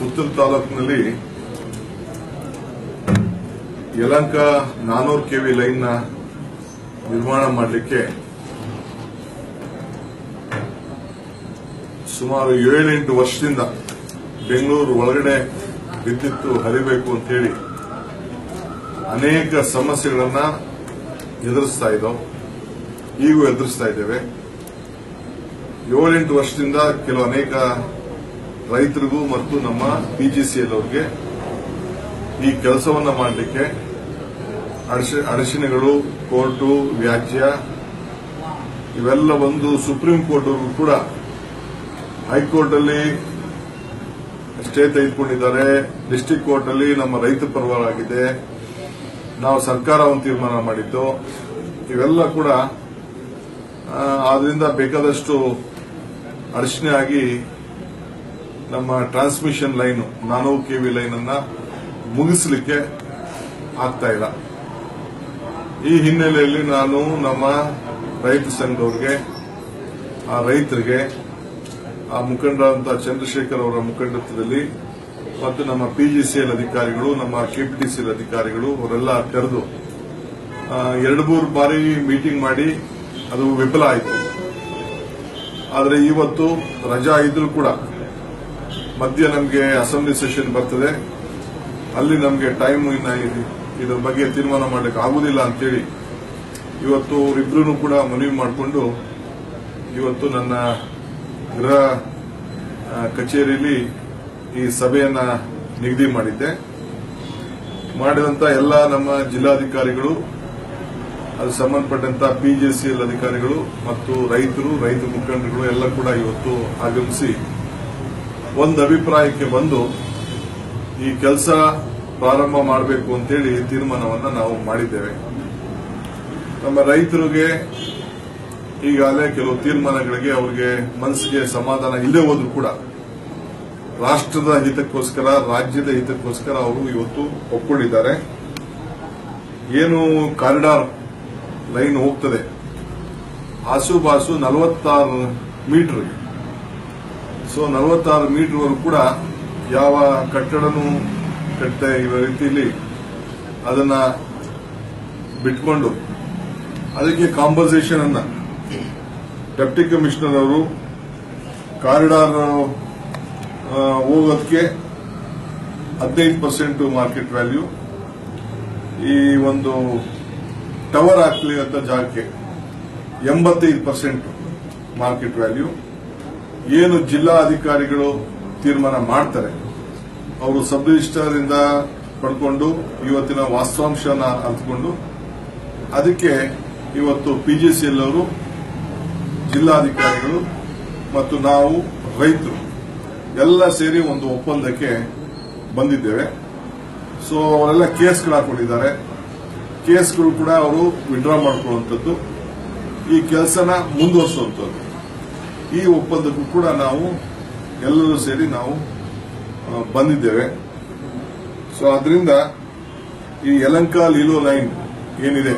ಪುತ್ತೂರು ತಾಲೂಕಿನಲ್ಲಿ Yelahanka 400 KV line ನ ನಿರ್ಮಾಣ ಮಾಡಲಿಕ್ಕೆ ಸುಮಾರು 7-8 ವರ್ಷದಿಂದ ಬೆಂಗಳೂರು ಒಳಗಡೆ ವಿದ್ಯುತ್ ಹರಿಬೇಕು ಅಂತ ಹೇಳಿ ಅನೇಕ ಸಮಸ್ಯೆಗಳನ್ನ ಎದುರಿಸ್ತಾ ಇದ್ದೋ ಈಗೂ ಎದುರಿಸ್ತಾ ಇದ್ದೇವೆ. 7-8 ವರ್ಷದಿಂದ ಕೆಲವು ಅನೇಕ ರೈತರಿಗೂ ಮತ್ತು ನಮ್ಮ ಪಿಜಿಸಿಎಲ್ ಅವರಿಗೆ ಈ ಕೆಲಸವನ್ನ ಮಾಡಲಿಕ್ಕೆ ಅಡಚಣೆಗಳು, ಕೋರ್ಟು, ವ್ಯಾಜ್ಯ ಇವೆಲ್ಲ ಒಂದು ಸುಪ್ರೀಂ ಕೋರ್ಟ್ ಕೂಡ ಹೈಕೋರ್ಟ್ ಅಲ್ಲಿ ಸ್ಟೇ ತೆಗೆದುಕೊಂಡಿದ್ದಾರೆ. ಡಿಸ್ಟಿಕ್ ಕೋರ್ಟ್ ಅಲ್ಲಿ ನಮ್ಮ ರೈತ ಪರವಾಗಿದೆ. ನಾವು ಸರ್ಕಾರ ಒಂದು ತೀರ್ಮಾನ ಮಾಡಿದ್ದು ಇವೆಲ್ಲ ಕೂಡ ಆದ್ರಿಂದ ಬೇಕಾದಷ್ಟು ಅಡಚಣೆ ಆಗಿ ನಮ್ಮ ಟ್ರಾನ್ಸ್ಮಿಷನ್ ಲೈನ್ 400 ಕೆವಿ ಲೈನ್ ಅನ್ನ ಮುಗಿಸಲಿಕ್ಕೆ ಆಗ್ತಾ ಇಲ್ಲ. ಈ ಹಿನ್ನೆಲೆಯಲ್ಲಿ ನಾನು ನಮ್ಮ ರೈತ ಸಂಘದವರಿಗೆ, ಆ ರೈತರಿಗೆ, ಆ ಮುಖಂಡರಾದಂತಹ ಚಂದ್ರಶೇಖರ್ ಅವರ ಮುಖಂಡತ್ವದಲ್ಲಿ ಮತ್ತು ನಮ್ಮ ಪಿಜಿಸಿಎಲ್ ಅಧಿಕಾರಿಗಳು, ನಮ್ಮ ಕೆಪಿಟಿಸಿಎಲ್ ಅಧಿಕಾರಿಗಳು ಅವರೆಲ್ಲ ಕರೆದು 2-3 ಬಾರಿ ಮೀಟಿಂಗ್ ಮಾಡಿ ಅದು ವಿಫಲ ಆಯಿತು. ಆದರೆ ಇವತ್ತು ರಜಾ ಇದ್ರೂ ಕೂಡ ಮಧ್ಯ ನಮಗೆ ಅಸೆಂಬ್ಲಿ ಸೆಷನ್ ಬರ್ತದೆ, ಅಲ್ಲಿ ನಮಗೆ ಟೈಮ್ ಇದರ ಬಗ್ಗೆ ತೀರ್ಮಾನ ಮಾಡಲಿಕ್ಕೆ ಆಗುದಿಲ್ಲ ಅಂತೇಳಿ ಇವತ್ತು ಇಬ್ಬರೂ ಕೂಡ ಮನವಿ ಮಾಡಿಕೊಂಡು ಇವತ್ತು ನನ್ನ ಗೃಹ ಕಚೇರಿಯಲ್ಲಿ ಈ ಸಭೆಯನ್ನ ನಿಗದಿ ಮಾಡಿದ್ದೆ. ಮಾಡಿದಂತ ಎಲ್ಲ ನಮ್ಮ ಜಿಲ್ಲಾಧಿಕಾರಿಗಳು, ಅದು ಸಂಬಂಧಪಟ್ಟಂತ ಪಿಜಿಸಿಎಲ್ ಅಧಿಕಾರಿಗಳು ಮತ್ತು ರೈತರು, ರೈತ ಮುಖಂಡರುಗಳು ಎಲ್ಲ ಕೂಡ ಇವತ್ತು ಆಗಮಿಸಿ ಒಂದು ಅಭಿಪ್ರಾಯಕ್ಕೆ ಬಂದು ಈ ಕೆಲಸ ಪ್ರಾರಂಭ ಮಾಡಬೇಕು ಅಂತೇಳಿ ತೀರ್ಮಾನವನ್ನ ನಾವು ಮಾಡಿದ್ದೇವೆ. ನಮ್ಮ ರೈತರಿಗೆ ಈಗಾಗಲೇ ಕೆಲವು ತೀರ್ಮಾನಗಳಿಗೆ ಅವರಿಗೆ ಮನಸ್ಸಿಗೆ ಸಮಾಧಾನ ಇಲ್ಲದೆ ಹೋದ್ರೂ ಕೂಡ ರಾಷ್ಟ್ರದ ಹಿತಕ್ಕೋಸ್ಕರ, ರಾಜ್ಯದ ಹಿತಕ್ಕೋಸ್ಕರ ಅವರು ಇವತ್ತು ಒಪ್ಪಿಕೊಂಡಿದ್ದಾರೆ. ಏನು ಕಾರಿಡಾರ್ ಲೈನ್ ಹೋಗ್ತದೆ ಆಸುಬಾಸು 46 ಮೀಟರ್. ಸೊ 46 ಮೀಟರ್ವರೆಗೂ ಕೂಡ ಯಾವ ಕಟ್ಟಡನೂ ಕಟ್ಟದೆ ಇರುವ ರೀತಿಯಲ್ಲಿ ಅದನ್ನ ಬಿಟ್ಕೊಂಡು ಅದಕ್ಕೆ ಕಾಂಪನ್ಸೇಷನ್ ಅನ್ನ ಡೆಪ್ಟಿ ಕಮಿಷನರ್ ಅವರು ಕಾರಿಡಾರ್ ಹೋಗೋದಕ್ಕೆ 15% ಮಾರ್ಕೆಟ್ ವ್ಯಾಲ್ಯೂ, ಈ ಒಂದು ಟವರ್ ಹಾಕಲಿ ಅಂತ ಜಾಗಕ್ಕೆ 85% ಮಾರ್ಕೆಟ್ ವ್ಯಾಲ್ಯೂ. ಏನು ಜಿಲ್ಲಾ ಅಧಿಕಾರಿಗಳು ತೀರ್ಮಾನ ಮಾಡ್ತಾರೆ ಅವರು ಸಬ್ ರಿಜಿಸ್ಟರ್ ಇಂದ ಪಡ್ಕೊಂಡು ಇವತ್ತಿನ ವಾಸ್ತವಾಂಶನ ಅರ್ಥಕೊಂಡು ಅದಕ್ಕೆ ಇವತ್ತು ಪಿಜಿಸಿಎಲ್ ಅವರು, ಜಿಲ್ಲಾಧಿಕಾರಿಗಳು ಮತ್ತು ನಾವು ರೈತರು ಎಲ್ಲ ಸೇರಿ ಒಂದು ಒಪ್ಪಂದಕ್ಕೆ ಬಂದಿದ್ದೇವೆ. ಸೊ ಅವರೆಲ್ಲ ಕೇಸ್ಗಳು ಹಾಕೊಂಡಿದ್ದಾರೆ. ಕೇಸ್ಗಳು ಕೂಡ ಅವರು ವಿಡ್ರಾ ಮಾಡಿಕೊಳ್ಳುವಂಥದ್ದು, ಈ ಕೆಲಸನ ಮುಂದುವರಿಸುವಂಥದ್ದು. ಈ ಒಪ್ಪಂದಕ್ಕೂ ಕೂಡ ನಾವು ಎಲ್ಲರೂ ಸೇರಿ ನಾವು ಬಂದಿದ್ದೇವೆ. ಸೊ ಅದರಿಂದ ಈ ಯಲಹಂಕ ಲೀಲೋ ಲೈನ್ ಏನಿದೆ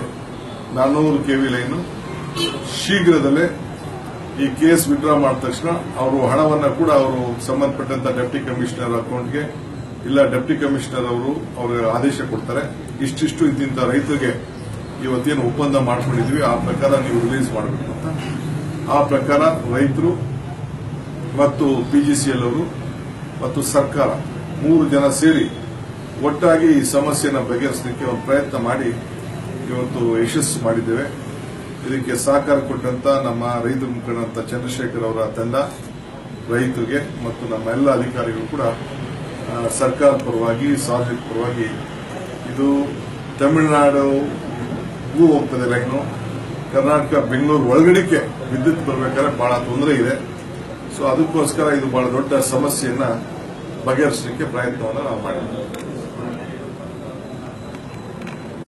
400 ಕೆವಿ ಲೈನ್ ಶೀಘ್ರದಲ್ಲೇ ಈ ಕೇಸ್ ವಿಡ್ರಾ ಮಾಡಿದ ತಕ್ಷಣ ಅವರು ಹಣವನ್ನು ಕೂಡ ಅವರು ಸಂಬಂಧಪಟ್ಟಂತ ಡೆಪ್ಟಿ ಕಮಿಷನರ್ ಅಕೌಂಟ್ಗೆ ಇಲ್ಲ ಡೆಪ್ಟಿ ಕಮಿಷನರ್ ಅವರು ಆದೇಶ ಕೊಡ್ತಾರೆ. ಇಷ್ಟಿಷ್ಟು ಇಂತಿಂತ ರೈತರಿಗೆ ಇವತ್ತೇನು ಒಪ್ಪಂದ ಮಾಡ್ಕೊಂಡಿದ್ವಿ ಆ ಪ್ರಕಾರ ನೀವು ರಿಲೀಸ್ ಮಾಡಬೇಕು ಅಂತ. ಆ ಪ್ರಕಾರ ರೈತರು ಮತ್ತು ಪಿಜಿಸಿಎಲ್ ಅವರು ಮತ್ತು ಸರ್ಕಾರ 3 ಜನ ಸೇರಿ ಒಟ್ಟಾಗಿ ಈ ಸಮಸ್ಯೆಯನ್ನು ಬಗೆಹರಿಸಲಿಕ್ಕೆ ಒಂದು ಪ್ರಯತ್ನ ಮಾಡಿ ಇವತ್ತು ಯಶಸ್ಸು ಮಾಡಿದ್ದೇವೆ. ಇದಕ್ಕೆ ಸಹಕಾರ ಕೊಟ್ಟಂತ ನಮ್ಮ ರೈತ ಮುಖಂಡರಂತ ಚಂದ್ರಶೇಖರ್ ಅವರ ತಂಡ, ರೈತರಿಗೆ ಮತ್ತು ನಮ್ಮ ಎಲ್ಲ ಅಧಿಕಾರಿಗಳು ಕೂಡ ಸರ್ಕಾರ ಪರವಾಗಿ, ಸಾರ್ವಜನಿಕ ಪರವಾಗಿ, ಇದು ತಮಿಳುನಾಡುಗೂ ಹೋಗ್ತದೆ ಲೈನು, ಕರ್ನಾಟಕ ಬೆಂಗಳೂರು ಒಳಗಡೆಗೆ ವಿದ್ಯುತ್ ಬರಬೇಕಾದ್ರೆ ಬಹಳ ತೊಂದರೆ ಇದೆ. ಸೊ ಅದಕ್ಕೋಸ್ಕರ ಇದು ಬಹಳ ದೊಡ್ಡ ಸಮಸ್ಯೆಯನ್ನ ಬಗೆಹರಿಸಲಿಕ್ಕೆ ಪ್ರಯತ್ನವನ್ನು ನಾವು ಮಾಡಿದ್ದೇವೆ.